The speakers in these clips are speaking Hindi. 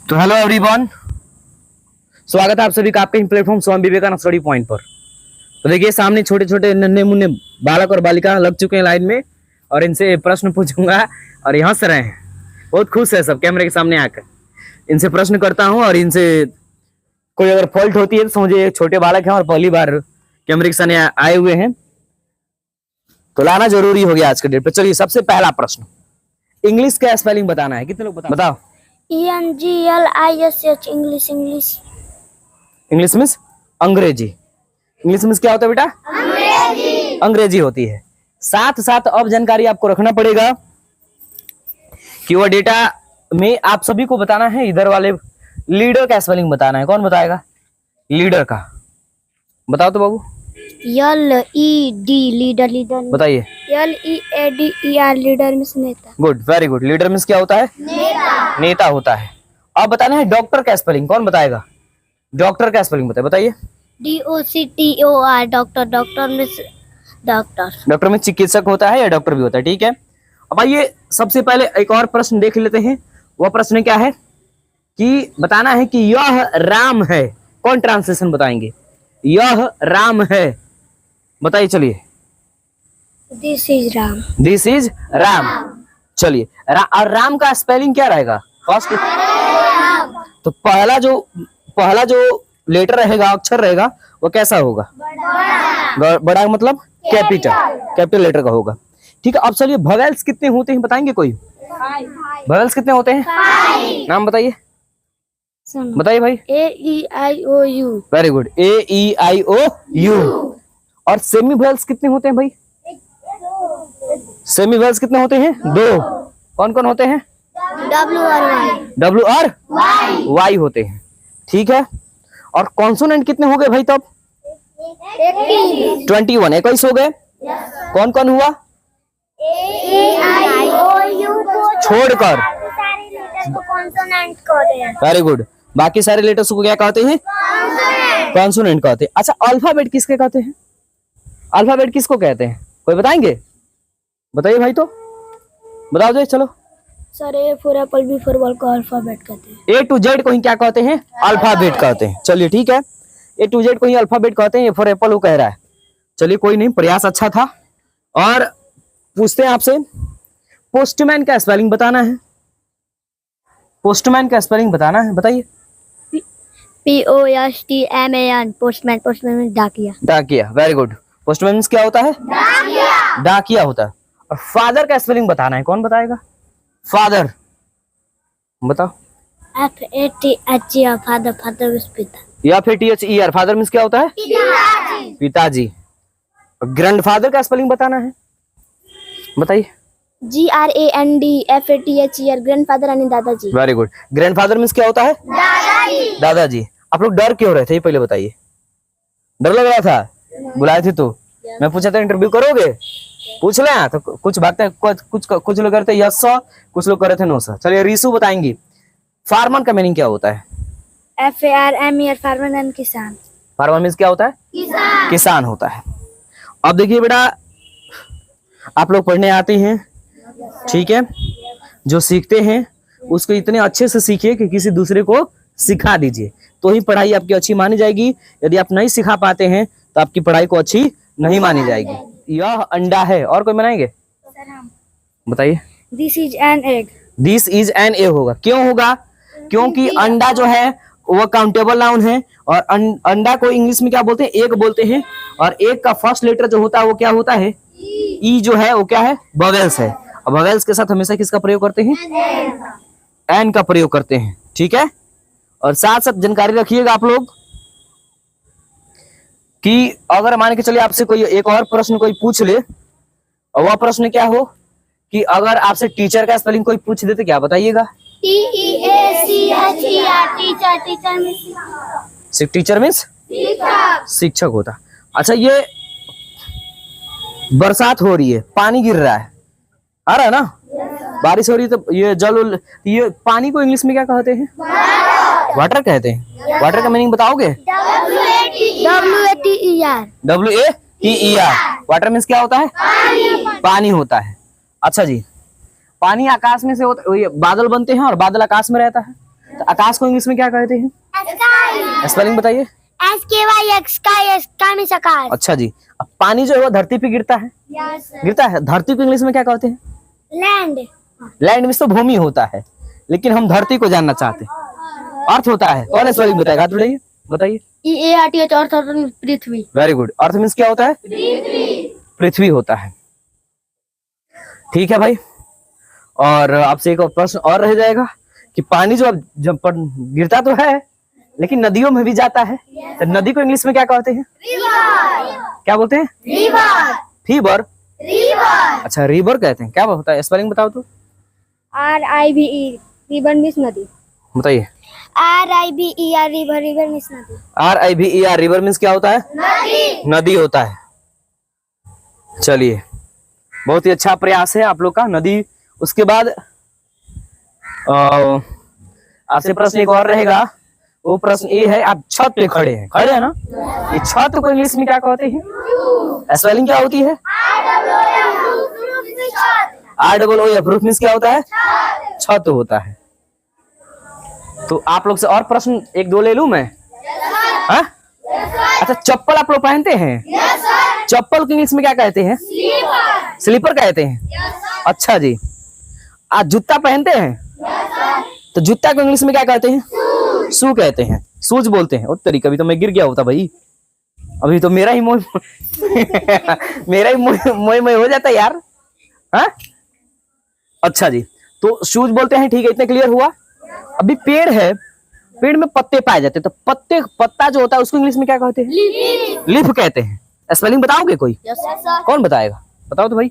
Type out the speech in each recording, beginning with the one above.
तो हेलो एवरीवन, स्वागत है आप सभी का आपके platform Swami Vivekananda study point पर। तो देखिए सामने छोटे छोटे नन्हे मुन्ने बालक और बालिका लग चुके हैं लाइन में और इनसे प्रश्न पूछूंगा और ये हंस रहे हैं, बहुत खुश है सब कैमरे के सामने आकर। इनसे प्रश्न करता हूँ और इनसे कोई अगर फॉल्ट होती है तो समझिए छोटे बालक हैं और पहली बार कैमरे के सामने आए हुए हैं, तो लाना जरूरी हो गया आज के डेट पे। चलिए सबसे पहला प्रश्न, इंग्लिश का स्पेलिंग बताना है। कितने लोग बताओ? ENGLISH English. इंग्लिश मीन्स अंग्रेजी। इंग्लिश मीन्स क्या होता है बेटा? अंग्रेजी। अंग्रेजी होती है। साथ साथ अब जानकारी आपको रखना पड़ेगा कि वो डेटा में आप सभी को बताना है, इधर वाले लीडर का स्पेलिंग बताना है। कौन बताएगा? लीडर का बताओ तो बाबू। LED leader. बताइए। LEADER लीडर मीन्स नेता। Good, very good. Leader means क्या होता है? नेता। नेता होता है। अब बताना है डॉक्टर का स्पेलिंग। कौन बताएगा? डॉक्टर का स्पेलिंग बताइए। DOCTOR doctor means doctor. Doctor में चिकित्सक होता है या डॉक्टर भी होता है, ठीक है। अब आइए सबसे पहले एक और प्रश्न देख लेते हैं। वह प्रश्न क्या है कि बताना है कि यह राम है। कौन ट्रांसलेशन बताएंगे? यह राम है, बताइए। चलिए। This is Ram. This is Ram. चलिए और राम का स्पेलिंग क्या रहेगा? फर्स्ट तो पहला जो लेटर रहेगा, अक्षर रहेगा, वो कैसा होगा? बड़ा मतलब कैपिटल लेटर का होगा, ठीक है। अब चलिए वोवेल्स कितने होते हैं बताएंगे कोई? वोवेल्स कितने होते हैं? नाम बताइए। बताइए भाई। AEIOU। Very good, AEIOU। और सेमी वोवेल्स कितने होते हैं भाई? सेमी वोवेल्स कितने होते हैं? दो। कौन कौन होते हैं? W और Y होते हैं, ठीक है। और कॉन्सोनेंट कितने हो गए भाई? तब 21 हो गए। कौन कौन हुआ छोड़कर? Very good. बाकी सारे लेटर्स को क्या कहते हैं? कॉन्सोनेंट कहते हैं। अच्छा, अल्फाबेट किसके कहते हैं? अल्फाबेट किसको कहते हैं? कोई बताएंगे? बताइए भाई, तो बताओ दे। चलो sir, A for Apple, B for ball को अल्फाबेट कहते हैं। A to Z को ही क्या कहते हैं? अल्फाबेट कहते हैं। चलिए ठीक है, A to Z को ही अल्फाबेट कहते हैं। A फॉर एप्पल वो कह रहा है। चलिए कोई नहीं, प्रयास अच्छा था। और पूछते हैं आपसे, पोस्टमैन का स्पेलिंग बताना है। पोस्टमैन का स्पेलिंग बताना है, बताइए। POSTMAN postman. पोस्टमैन मीन्स डाकिया। डाकिया, वेरी गुड। पोस्टमैन मीन्स क्या होता है? डाकिया होता है। और फादर का स्पेलिंग बताना है। कौन बताएगा? फादर बताओ। FATHER father. फादर मीन्स पिता। या फिर THER फादर मीन्स क्या होता है? पिताजी। ग्रैंडफादर का स्पेलिंग बताना है, बताइए। GRANDFATHER ग्रैंडफादर यानी दादाजी। Very good. ग्रैंडफादर मीन्स क्या होता है? दादाजी। दादाजी। आप लोग डर क्यों रहे थे ये पहले बताइए? डर लग रहा था? बुलाए थे तो मैं पूछा था इंटरव्यू करोगे, पूछ ले। तो कुछ भागते हैं, कुछ लोग करते यस सर, कुछ लोग करे थे नो सर। चलिए रीसू बताएंगी, फार्मर का मीनिंग क्या होता है? FARMER फार्मर यानी किसान। फार्मर मीन्स क्या होता है? किसान होता है। अब देखिए बेटा, आप लोग पढ़ने आते हैं, ठीक है। जो सीखते हैं उसको इतने अच्छे से सीखिए कि किसी दूसरे को सिखा दीजिए, तो ही पढ़ाई आपकी अच्छी मानी जाएगी। यदि आप नहीं सिखा पाते हैं तो आपकी पढ़ाई को अच्छी नहीं मानी जाएगी। यह अंडा है, और कोई बनाएंगे? बताइए। This is an egg. This is an egg होगा। क्यों होगा? क्योंकि अंडा जो है वो काउंटेबल नाउन है, और अंडा को इंग्लिश में क्या बोलते हैं? एग बोलते हैं। और एग का फर्स्ट लेटर जो होता है वो क्या होता है? ई जो है वो क्या है? वोवेल्स है। और वोवेल्स के साथ हमेशा किसका प्रयोग करते हैं? एन का प्रयोग करते हैं, ठीक है। और साथ साथ जानकारी रखिएगा आप लोग कि अगर मान के चलिए आपसे कोई एक और प्रश्न कोई पूछ ले, और वह प्रश्न क्या हो कि अगर आपसे टीचर का स्पेलिंग कोई पूछ दे तो क्या बताइएगा? TEACHER टीचर मीन्स शिक्षक होता। अच्छा, ये बरसात हो रही है, पानी गिर रहा है, आ रहा है ना? बारिश हो रही है, तो ये ये पानी को इंग्लिश में क्या कहते हैं? वाटर कहते हैं। वाटर का मीनिंग बताओगे? WATER। वाटर मीन्स क्या होता है? पानी होता है। अच्छा जी, पानी आकाश में से होता, बादल बनते हैं और बादल आकाश में रहता है। तो आकाश को इंग्लिश में क्या कहते हैं? स्पेलिंग बताइए। SKY स्काई, स्काई मीन्स आकाश। अच्छा जी। अब पानी जो है वो धरती पे गिरता है, गिरता है, धरती को इंग्लिश में क्या कहते हैं? लैंड। लैंड मीन्स तो भूमि होता है, लेकिन हम धरती को जानना चाहते हैं। अर्थ होता है, कौन स्पेलिंग बताएगा? हाथ उठाइए, बताइए। EARTH अर्थ पृथ्वी। Very good. अर्थ मीन्स क्या होता है? पृथ्वी होता है। ठीक है भाई। और आपसे एक और प्रश्न और रह जाएगा कि पानी जो अब जब गिरता तो है लेकिन नदियों में भी जाता है, तो नदी को इंग्लिश में क्या कहते हैं? क्या बोलते हैं? फीवर। अच्छा, रिवर कहते हैं। क्या होता है? स्पेलिंग बताओ तो। RIVE रिवर मीन्स नदी। बताइए। RIVER रिवर, रिवर मीन्स नदी। RIVER रिवर मीन्स क्या होता है? नदी होता है। चलिए, बहुत ही अच्छा प्रयास है आप लोग का। नदी। उसके बाद आपसे प्रश्न एक और रहेगा। वो प्रश्न ये है, आप छत पे खड़े हैं, खड़े हैं ना? ये छत को इंग्लिश में क्या कहते हैं? स्पेलिंग क्या होती है? ROOF। रूफ मीन्स क्या होता है? छत होता है। तो आप लोग से और प्रश्न एक दो ले लूं मैं? हाँ? अच्छा, चप्पल आप लोग पहनते हैं? चप्पल को इंग्लिश में क्या कहते हैं? स्लीपर कहते हैं। अच्छा जी। आप जूता पहनते हैं? तो जूता को इंग्लिश में क्या कहते हैं? शू कहते हैं, शूज बोलते हैं। उस तरीके, अभी तो मैं गिर गया होता भाई, अभी तो मेरा ही मोह मेरा ही मोह हो जाता यार। हाँ? अच्छा जी, तो शूज बोलते हैं। ठीक है, इतने क्लियर हुआ। अभी पेड़ है, पेड़ में पत्ते पाए जाते हैं, तो पत्ता जो होता है उसको इंग्लिश में क्या कहते हैं? लीफ कहते हैं। स्पेलिंग बताओगे कोई? कौन बताएगा? बताओ तो भाई।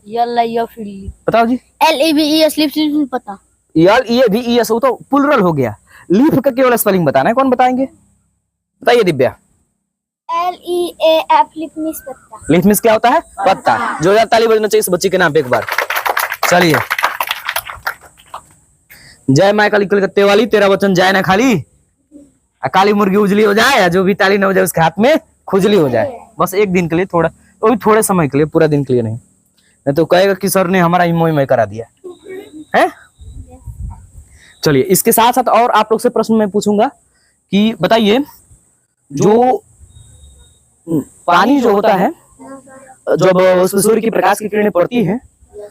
बताओ जी। LEVE स्लीप पता। LEVES वो तो प्लुरल हो गया। लीफ का केवल स्पेलिंग बताना है, कौन बताएंगे? बताइए दिव्या। LEAF लीफ मीन्स पत्ता। लीफ मीन्स क्या होता है? पत्ता। जोरदार ताली बजना चाहिए इस बच्ची के नाम पे एक बार। चलिए, जय माँ काली कलकत्ते वाली, तेरा वचन जाए ना खाली, काली मुर्गी उजली हो जाए, जो भी ताली न हो जाए उसके हाथ में खुजली हो जाए। बस एक दिन के लिए, थोड़ा वो भी थोड़े समय के लिए, पूरा दिन के लिए नहीं तो कहेगा कि सर ने हमारा इमोई करा दिया है। चलिए, इसके साथ साथ और आप लोग से प्रश्न मैं पूछूंगा कि बताइए, जो पानी जो होता है, जब उसमें सूर्य की प्रकाश की किरणें पड़ती हैं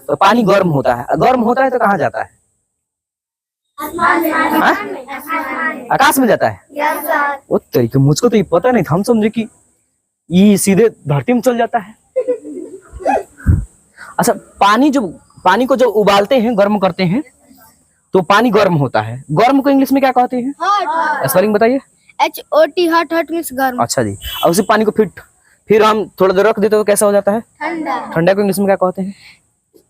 तो पानी गर्म होता है। गर्म होता है तो कहाँ जाता है? आकाश में जाता है। वो तरीके, मुझको तो ये पता नहीं था, हम समझे कि ये सीधे धरती में चल जाता है। अच्छा, पानी को जब उबालते हैं, गर्म करते हैं तो पानी गर्म होता है। गर्म को इंग्लिश में क्या कहते हैं? स्पेलिंग बताइए। HOT हॉट, हॉट मीन्स गर्म। अच्छा जी। और उसी पानी को फिर हम थोड़ा देर रख देते तो कैसा हो जाता है? ठंडा। ठंडा को इंग्लिश में क्या कहते हैं?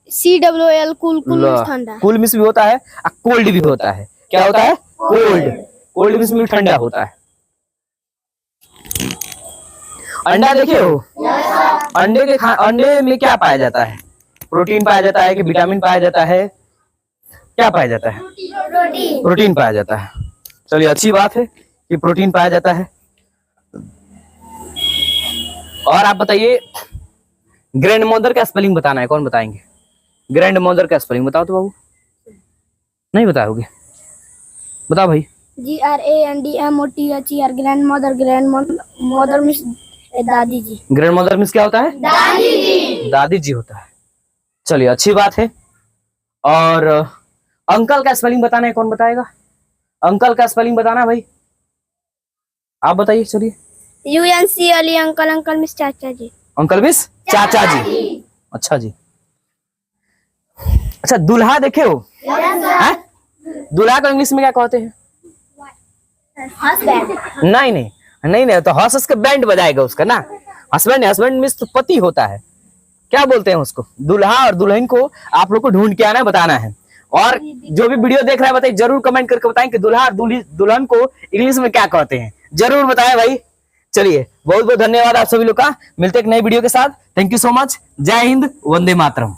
COOL कूल, कूल मीन्स ठंडा। कूल मीन्स भी होता है और कोल्ड भी होता है। क्या होता है? कोल्ड। कोल्ड मीन्स भी ठंडा होता है। अंडा देखे हो? अंडे में क्या पाया जाता है? प्रोटीन पाया जाता है कि विटामिन पाया जाता है? क्या पाया जाता है? प्रोटीन पाया जाता है। चलिए, अच्छी बात है कि प्रोटीन पाया जाता है। और आप बताइए, ग्रैंड मदर का स्पेलिंग बताना है, कौन बताएंगे? ग्रैंड मदर का स्पेलिंग बताओ तो बाबू। नहीं बताओगे? बताओ भाई। GRANDMOTHER grand mother. Grand mother means दादी जी। ग्रैंड मदर मीन्स क्या होता है? दादी जी। दादी जी होता है। चलिए, अच्छी बात है। और अंकल का स्पेलिंग बताना है, कौन बताएगा? अंकल का स्पेलिंग बताना भाई, आप बताइए। चलिए। UNCLE uncle. अंकल मीन्स चाचा जी। अंकल मीन्स चाचा जी। अच्छा जी। अच्छा, दूल्हा देखे हो? दूल्हा को इंग्लिश में क्या कहते हैं? नहीं, तो हंस के बैंड बजाएगा उसका ना। हस्बैंड मीन्स तो पति होता है। क्या बोलते हैं उसको? दूल्हा और दुल्हन को आप लोग को ढूंढ के आना, बताना है। और जो भी वीडियो देख रहा है बताइए, जरूर कमेंट करके बताएं कि दूल्हा और दुल्हन को इंग्लिश में क्या कहते हैं, जरूर बताएं भाई। चलिए, बहुत बहुत धन्यवाद आप सभी लोग का। मिलते एक नई वीडियो के साथ। Thank you so much. जय हिंद, वंदे मातरम।